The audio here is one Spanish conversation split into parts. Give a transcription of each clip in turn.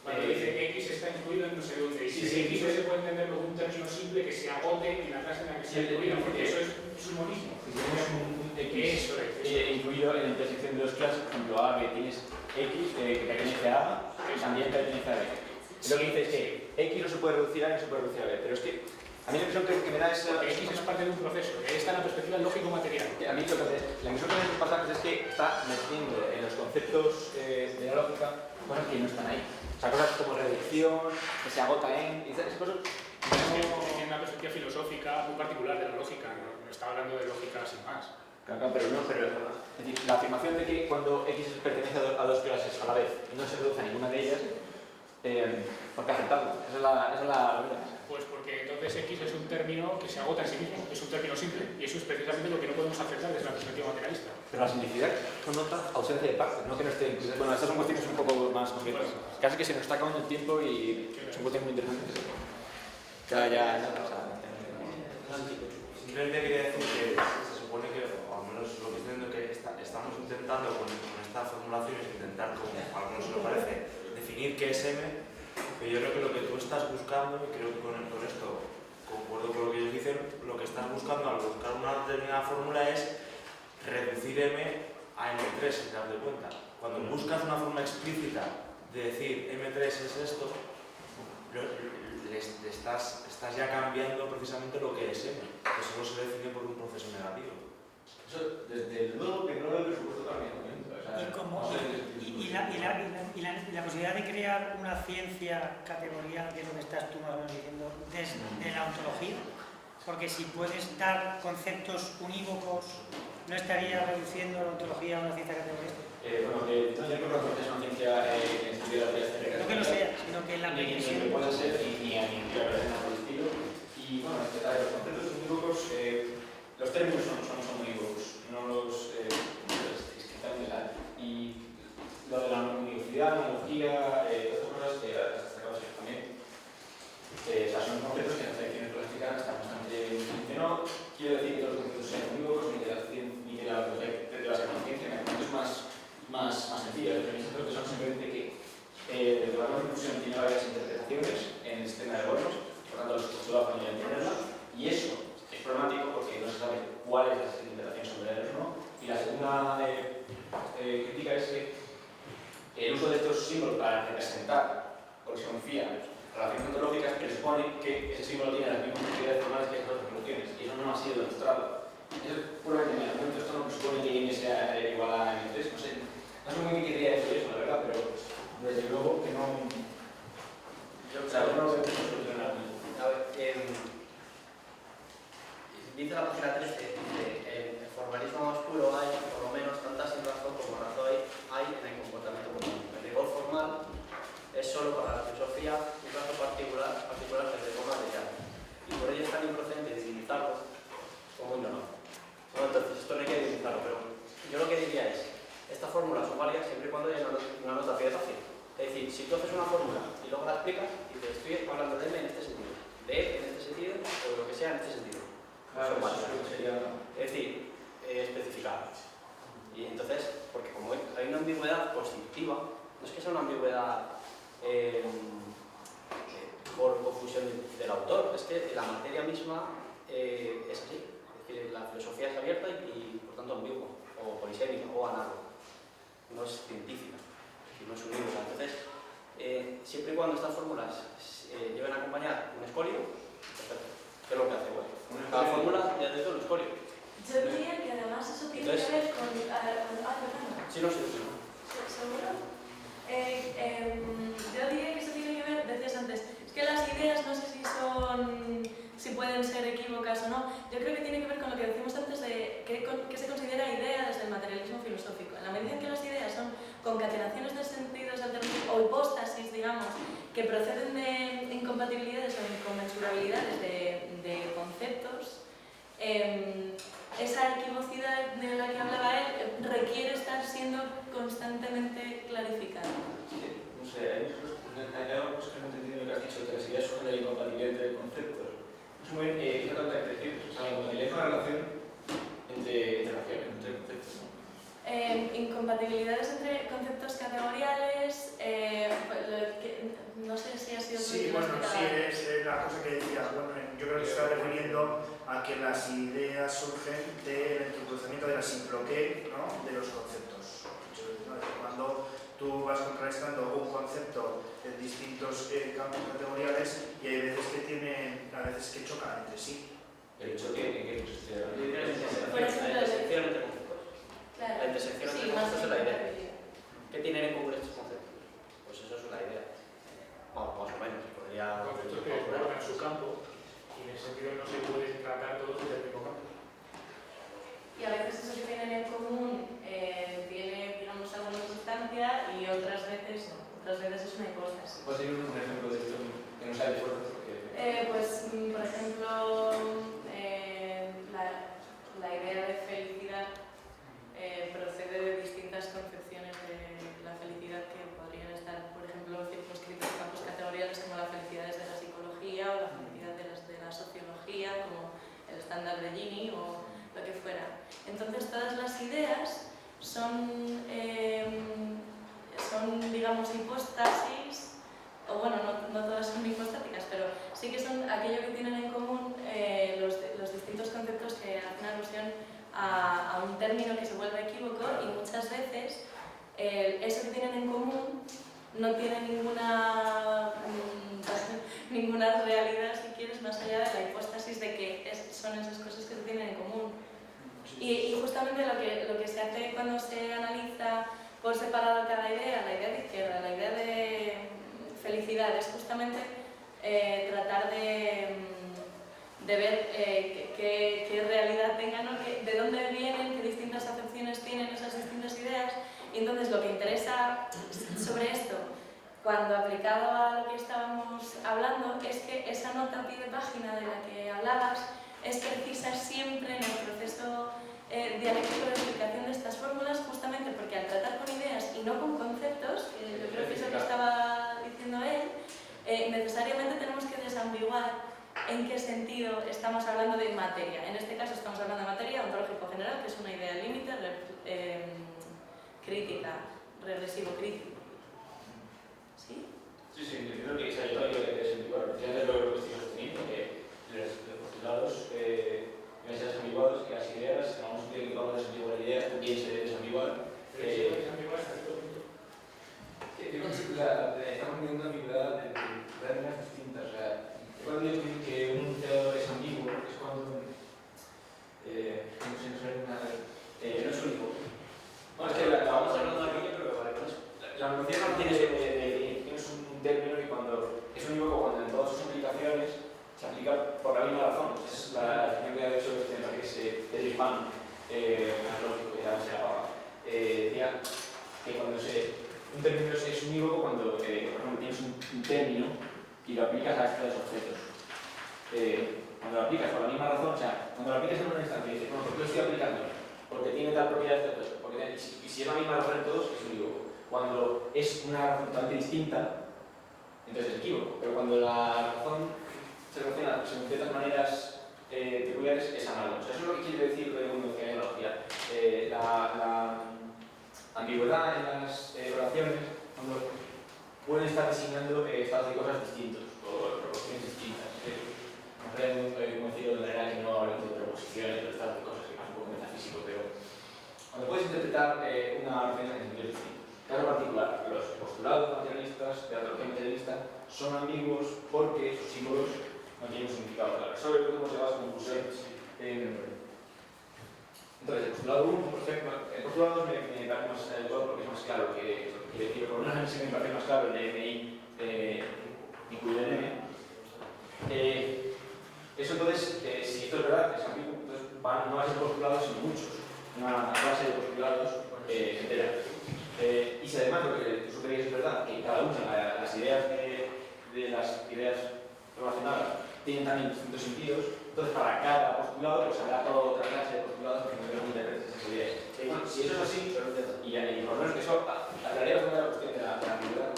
Cuando dice que X está incluido en no sé dónde, y si X no se puede entender como un término simple que se agote en la clase en la que está incluido, porque eso es un monismo. Si tenemos un X Eso es. incluido en la intersección de dos clases, por ejemplo, A, B, tienes X que pertenece a A y también pertenece a B. Lo que dice es que X no se puede reducir a A y no se puede reducir a B, pero es que a mí la impresión que me da es... Porque X es parte de un proceso, que está en la perspectiva lógico-material. A mí la impresión que me da en estos pasajes es que está metiendo en los conceptos de la lógica cosas que no están ahí. O sea, cosas como reducción, que se agota en... y esas cosas... Tiene una perspectiva filosófica muy particular de la lógica, no está hablando de lógica sin más. Claro, pero no, pero es decir, la afirmación de que cuando X pertenece a dos clases a la vez y no se reduce a ninguna de ellas, ¿por qué aceptarlo? Esa es la verdad. Pues porque entonces X es un término que se agota en sí mismo, es un término simple, y eso es precisamente lo que no podemos aceptar desde la perspectiva materialista. Pero la simplicidad conota ausencia de parte, no que no esté incluido. Bueno, estas son cuestiones un poco más concretas. Casi que se nos está acabando el tiempo y son cuestiones muy interesantes. Simplemente quería decir que se supone que, o al menos lo que estoy viendo, que estamos intentando con estas formulaciones, intentar, como a algunos se lo parece, definir qué es M, pero yo creo que lo que tú estás buscando, y creo que con esto concuerdo con lo que ellos dicen, lo que estás buscando al buscar una determinada fórmula es reducir M a M3, sin darte cuenta. Cuando buscas una forma explícita de decir M3 es esto, estás ya cambiando precisamente lo que es M, que solo se define por un proceso negativo. Eso, desde luego que no lo he presupuesto también. Y la posibilidad de crear una ciencia categorial, que es lo que estás tú más o menos diciendo, desde la ontología, porque si puedes dar conceptos unívocos, ¿no estaría reduciendo la ontología a una ciencia categorial? Bueno, yo creo que es una ciencia que estudia la teoría. No que lo sea, sino que la precisión. Ni puede ser, ni a ninguna persona por el estilo. Y bueno, los conceptos unívocos, los términos son unívocos, no los escritos. Y lo de la univocidad, la analogía, todas estas cosas que has sacado también, son conceptos que en las lecciones clásicas están bastante bien. No quiero decir que todos los conceptos sean unívocos, ni que la conciencia, es más sencilla. Los que son simplemente que el programa de difusión tiene varias interpretaciones en el sistema de bonos, por tanto los postulados no deben tenerla, y eso es problemático porque no se sabe cuál es la interpretación sobre él o no. Y la segunda crítica es que el uso de estos símbolos para representar, porque se confía, relaciones ontológicas presupone que ese símbolo tiene las mismas propiedades formales que esas otras relaciones, y eso no ha sido demostrado. Eso es puramente mi argumento, esto no presupone que n sea igual a n3, no sé muy bien qué quería decir eso, la verdad, pero desde luego que no... Yo no lo veo solucionar. A ver, dice la página 13, dice, el formalismo más puro hay, por lo menos, tanta sin razón como razón hay en el comportamiento común. El rigor formal es solo para la filosofía un caso particular que se toma de ya. Y por ello es tan improcedente divinizarlo como ignorarlo. Bueno, entonces, esto no hay que divinizarlo, pero yo lo que diría es, estas fórmulas son válidas siempre y cuando haya una nota a pie de fácil. Es decir, si tú haces una fórmula y luego la explicas, y te estoy hablando de M en este sentido, de E en este sentido, o de lo que sea en este sentido. Claro, son válidas. sería... Es decir, especificar. Y entonces, porque como hay una ambigüedad constitutiva, no es que sea una ambigüedad por confusión del autor, es que la materia misma es así. Es decir, la filosofía es abierta y por tanto ambigua, o polisémica, o análoga. No es científica, es decir, no es unívoca. Entonces, siempre y cuando estas fórmulas lleven a acompañar un escolio, perfecto. ¿Qué es lo que hace? Bueno, cada fórmula ya dentro un escolio. Yo diría que además eso tiene que ver con... Sí, no, sí. ¿Seguro? Yo diría que eso tiene que ver, decías antes, es que las ideas no sé si pueden ser equívocas o no. Yo creo que tiene que ver con lo que decimos antes de qué se considera idea desde el materialismo filosófico. En la medida en que las ideas son concatenaciones de sentidos alternativos o hipóstasis, digamos, que proceden de incompatibilidades o inconmensurabilidades de conceptos, esa equivocidad de la que hablaba él requiere estar siendo constantemente clarificada. Sí, no sé, hay algo que no he entendido lo que has dicho, que las ideas son la incompatibilidad entre conceptos. No sé muy bien qué trata de decir. O sea, la incompatibilidad es una relación entre conceptos, ¿no? Incompatibilidades entre conceptos categoriales, nos bueno, queda. sí, es la cosa que decía. Bueno, yo creo que se está refiriendo a que las ideas surgen del entrecruzamiento de la simploqué, ¿no?, de los conceptos. ¿No? Cuando tú vas contrarrestando un concepto en distintos campos categoriales y hay veces que chocan entre sí. ¿El choque en qué consiste? La Por ejemplo, intersección entre conceptos. Claro. La intersección Sí, entre más conceptos es la idea. significativa. ¿Qué tienen en común estos conceptos? Pues eso es una idea. Bueno, más o menos. Podría... Conceptos que desbordan su campo y en ese sentido no se puede tratar todos desde el mismo campo. Y a veces eso que tienen en común tiene, digamos, alguna sustancia y otras veces no. Otras veces es una hipótesis. ¿Puedes decir un ejemplo de esto que no sea de fuerza? Pues, por ejemplo, la idea de felicidad procede de distintas concepciones de la felicidad que podrían estar, por ejemplo, circunscritas en campos categoriales como la felicidad desde la psicología o la felicidad de la sociología, como el estándar de Gini o lo que fuera. Entonces, todas las ideas son digamos, hipóstasis, o bueno, no todas son hipostáticas, pero sí que son aquello que tienen en común los distintos conceptos que hacen alusión a un término que se vuelve equívoco, y muchas veces eso que tienen en común no tiene ninguna realidad, si quieres, más allá de la hipóstasis de que son esas cosas que se tienen en común. Y justamente lo que se hace cuando se analiza por separado cada idea, la idea de izquierda, la idea de felicidad, es justamente tratar de ver qué realidad tengan, ¿no? De dónde vienen, qué distintas acepciones tienen esas distintas ideas. Y entonces lo que interesa sobre esto, cuando aplicado a lo que estábamos hablando, es que esa nota a pie de página de la que hablabas es precisa siempre en el proceso dialéctico de explicación de estas fórmulas, justamente porque al tratar con ideas y no con conceptos, que yo creo que es lo que estaba diciendo él, necesariamente tenemos que desambiguar en qué sentido estamos hablando de materia. En este caso estamos hablando de materia ontológico general, que es una idea límite, crítica, regresivo crítico. ¿Sí? Sí, yo creo que yo también creo que es lo que estoy sosteniendo, que los postulados deben ser desambiguados, que las ideas, en algún sentido que vamos a desambiguar la idea, también se debe desambiguar. Pero si no desambiguar hasta cierto punto. Estamos viendo una ambigüedad de reglas distintas. O sea, cuando digo que un creador es ambiguo, es cuando no sé una... no es único. Bueno, es que la vamos a hablando aquí, yo creo que vale con eso. La noción no tienes un término y cuando es unívoco cuando en todas sus implicaciones se aplica por la misma razón. Es la definición que ha hecho que es Pedro Hispano, lógico, ya se llamaba. Decía que cuando un término es unívoco cuando, por ejemplo, tienes un término y lo aplicas a estos objetos. Cuando lo aplicas por la misma razón, o sea, cuando lo aplicas en una instancia y dices, bueno, ¿por qué lo estoy aplicando? Porque tiene tal propiedad este objeto. Y si es la misma razón en todos, es unívoco. Cuando es una razón totalmente distinta, entonces es equívoco. Pero cuando la razón se relaciona de ciertas maneras peculiares, es análogo. O sea, eso es lo que quiere decir de enología. La ambigüedad en las oraciones, cuando pueden estar designando estados de cosas distintos o proporciones distintas. No sé cómo decirlo de manera que no hablemos de proposiciones, de estados de cosas, que es un poco metafísico, pero cuando puedes interpretar una oración en sentidos distintos. Caso particular, los postulados materialistas de antropología materialista son ambiguos porque sus símbolos no tienen un significado claro. Eso es cómo se basa en conclusiones. Entonces, el postulado 1, por ejemplo, el postulado 2 me parece más adecuado porque es más claro que lo que quiere decir. Por lo menos me parece más claro el de MI incluido en M. Eso entonces, si esto es verdad, es ambiguo, entonces no va a ser postulados sino muchos. Una clase de postulados entera. Y si además lo que tú crees es verdad, que cada una de las ideas de las ideas relacionadas tienen también distintos sentidos, entonces para cada postulado pues habrá toda otra clase de postulados que no interpretes esas ideas. Bueno, si eso es así, y por lo menos que eso aclararía bastante la cuestión de la ambigüedad.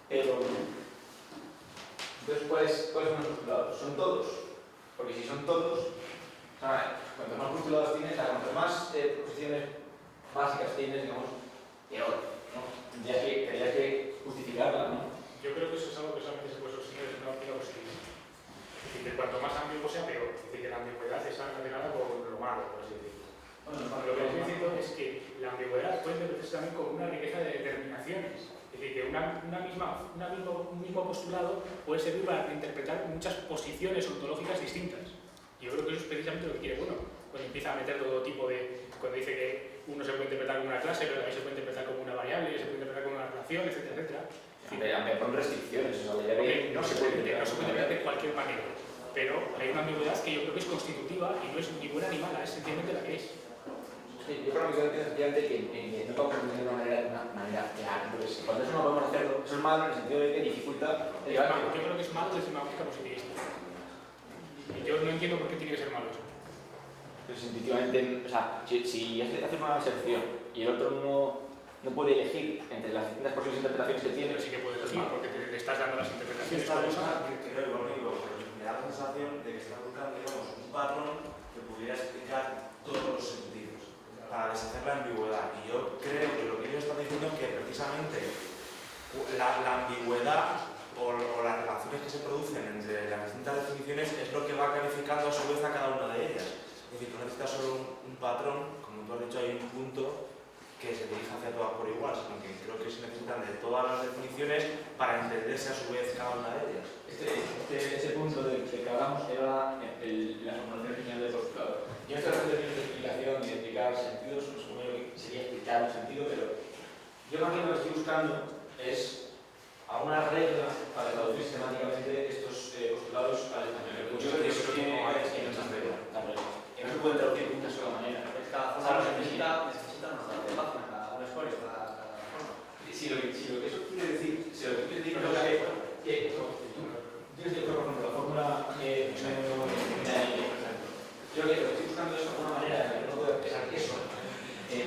Pero entonces, ¿cuáles son los postulados? ¿Son todos? Porque si son todos, cuanto más postulados tienes, cuanto más proposiciones básicas tienes, digamos, peor, ¿no? Tendrías que justificarla, ¿no? Yo creo que eso es algo que solamente se puede sostener desde una pueden interpretarse también como una riqueza de determinaciones. Es decir, que un mismo postulado puede servir para interpretar muchas posiciones ontológicas distintas. Y yo creo que eso es precisamente lo que quiere Bono, cuando empieza a meter todo tipo de... Cuando dice que uno se puede interpretar como una clase, pero también se puede interpretar como una variable, se puede interpretar como una relación, etcétera, etcétera. Aunque con restricciones, o sea, No se puede interpretar de cualquier manera, pero hay una ambigüedad que yo creo que es constitutiva y no es ni buena ni mala, es sencillamente la que es. Sí, yo creo que sencillamente que no podemos entender de una manera real. Entonces, cuando eso no podemos hacerlo, eso es malo en el sentido de que dificulta el debate. Yo creo que es malo desde una óptica positivista. Y yo no entiendo por qué tiene que ser malo eso. Pues intuitivamente, o sea, si haces una sección y el otro no puede elegir entre las distintas posibles interpretaciones que tiene, Pero sí que puede elegir, porque le estás dando las interpretaciones. Esta cosa que creo igual digo, me da la sensación de que está buscando, digamos, un patrón que pudiera explicar todos los sentidos para deshacer la ambigüedad. Y yo creo que lo que ellos están diciendo es que precisamente la ambigüedad o las relaciones que se producen entre las distintas definiciones es lo que va calificando a su vez a cada una de ellas. Es decir, no necesitas solo un patrón, como tú has dicho, hay un punto que se dirige hacia todas por igual, sino que creo que se necesitan de todas las definiciones para entenderse a su vez cada una de ellas. Ese punto del que hablamos era la formulación original del postulado. Yo no estoy haciendo de explicación ni de explicar sentidos, supongo que sería explicar un sentido, pero yo más bien lo que estoy buscando es a una regla para traducir sistemáticamente estos postulados al español. Yo creo que eso tiene que no se puede traducir de una sola manera. Cada forma necesita una página, una escuela, Si lo que eso quiere decir, es que tienes que, por ejemplo, la fórmula yo lo que estoy buscando es alguna manera en la que no pueda expresar eso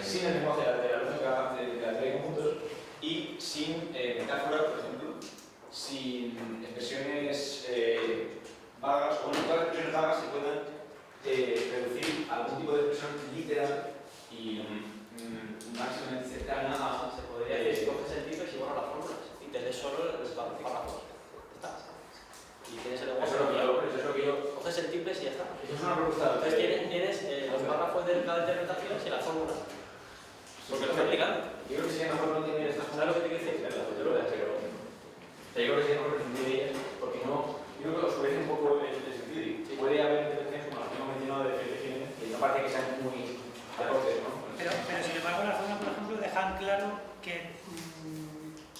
sin el lenguaje de la lógica de la teoría de conjuntos y sin metáforas, por ejemplo, sin expresiones vagas, o no todas las expresiones vagas se puedan reducir a algún tipo de expresión literal y máximamente cercana a... se podría decir si coges el tipo y si borras las fórmulas y te lees solo los párrafos. Está. Y tienes el lenguaje. Eso es lo que yo... Coges el triple y ya está. Eso es una propuesta. Entonces tienes los párrafos de cada interpretación y la fórmula. Porque lo estoy explicando. Yo creo que sería mejor no tener estas ¿Sabes lo que te quiero decir? pero yo creo que sería mejor prescindir de ellas porque no... Yo creo que oscurece un poco el sentido y puede haber interpretaciones como las que hemos mencionado de definiciones que no parece que sean muy acordes, ¿no? Pero sin embargo la zona, por ejemplo, dejan claro que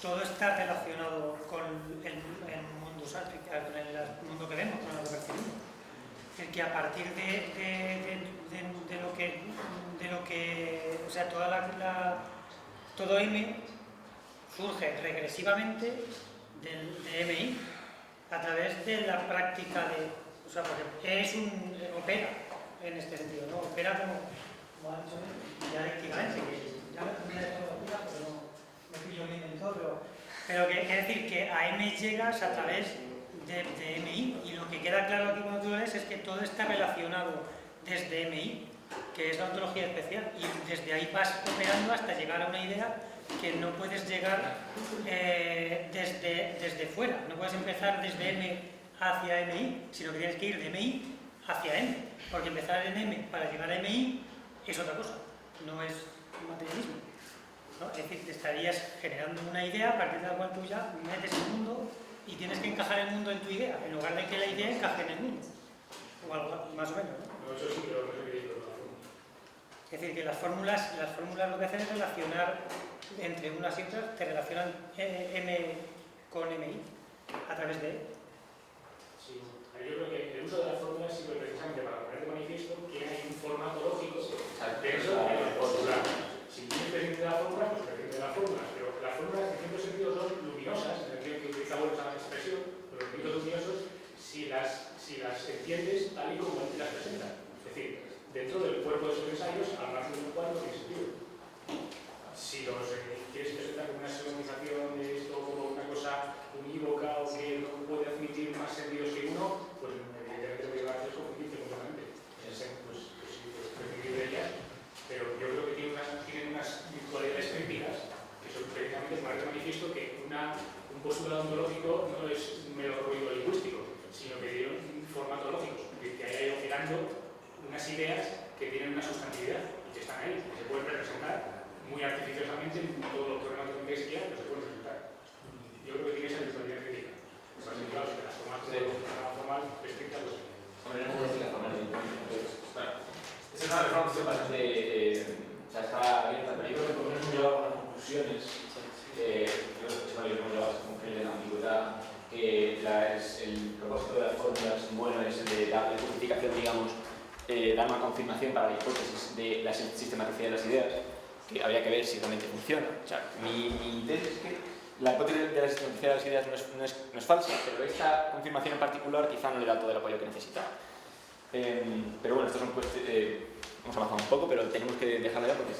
todo está relacionado con el mundo sátrico, con el mundo que vemos, con lo que percibimos. Es que a partir de lo que o sea, todo M surge regresivamente de MI a través de la práctica o sea, porque opera en este sentido, ¿no? Opera como ha dicho dialécticamente, que ya me he hecho la pero no me pillo bien en todo, pero que quiere decir que a M llegas a través de MI y lo que queda claro aquí cuando tú lo lees es que todo está relacionado desde MI, que es la ontología especial, y desde ahí vas operando hasta llegar a una idea que no puedes llegar desde fuera, no puedes empezar desde M hacia MI, sino que tienes que ir de MI hacia M, porque empezar en M para llegar a MI es otra cosa, no es materialismo, ¿no? Es decir, te estarías generando una idea a partir de la cual tú ya metes el mundo y tienes que encajar el mundo en tu idea, en lugar de que la idea encaje en el mundo, o algo más o menos, ¿no? No, eso sí, pero no sé qué digo. Es decir, que las fórmulas lo que hacen es relacionar entre unas y otras, te relacionan M con MI a través de E. Sí, yo creo que el uso de las fórmulas sirve precisamente para poner de manifiesto que hay un formato lógico dentro del postular. Si tienes presente la fórmula, pues presente las fórmulas, pero las fórmulas en cierto sentido son luminosas, en el sentido que utiliza esa expresión, pero los mitos luminosos, si las entiendes tal y como él te las presenta. Es decir, dentro del cuerpo de esos ensayos, al margen del cual no tiene sentido. Si los quieres presentar como una sincronización de esto como una cosa unívoca o que no puede admitir más sentidos que uno, pues evidentemente lo que va a hacer es confundirte completamente. Pues sí, pues prescindir de ellas, pero yo creo que tienen unas cualidades críticas que son precisamente para el manifiesto que un postulado ontológico no es un mero ruido lingüístico, sino que tiene un formato lógico, que hay operando unas ideas que tienen una sustantividad y que están ahí, que se pueden representar muy artificiosamente todo los problemas que tengáis que no se pueden resultar. Yo creo que tiene esa virtualidad crítica. Pues así, claro, si te las tomas de una formal estricta, pues... Hombre, no puedo decir la forma de esa es una reflexión bastante... o sea, está abierta, pero yo creo que por lo menos hemos llegado a unas conclusiones yo hemos llegado a esa conclusión de la ambigüedad, que el propósito de las fórmulas bueno es el de dar la justificación, digamos, dar una confirmación para la hipótesis de la sistematicidad de las ideas, que habría que ver si realmente funciona. O sea, mi tesis es que la hipótesis de la sistematicidad de las ideas no es falsa, pero esta confirmación en particular quizá no le da todo el apoyo que necesitaba. Pero bueno, estos son cuestiones... hemos avanzado un poco, pero tenemos que dejarlo ya porque es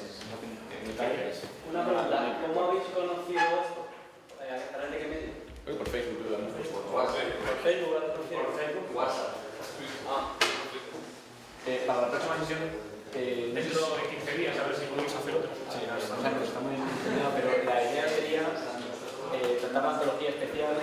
una pregunta, ¿cómo habéis conocido esto? ¿A través de qué medio? por Facebook, ¿Por Facebook lo habéis conocido? Por Facebook, WhatsApp. Para la próxima sesión... Dentro de 15 días, a ver si podemos hacer otro. Sí, está muy entendido, pero la idea sería tratar la ontología especial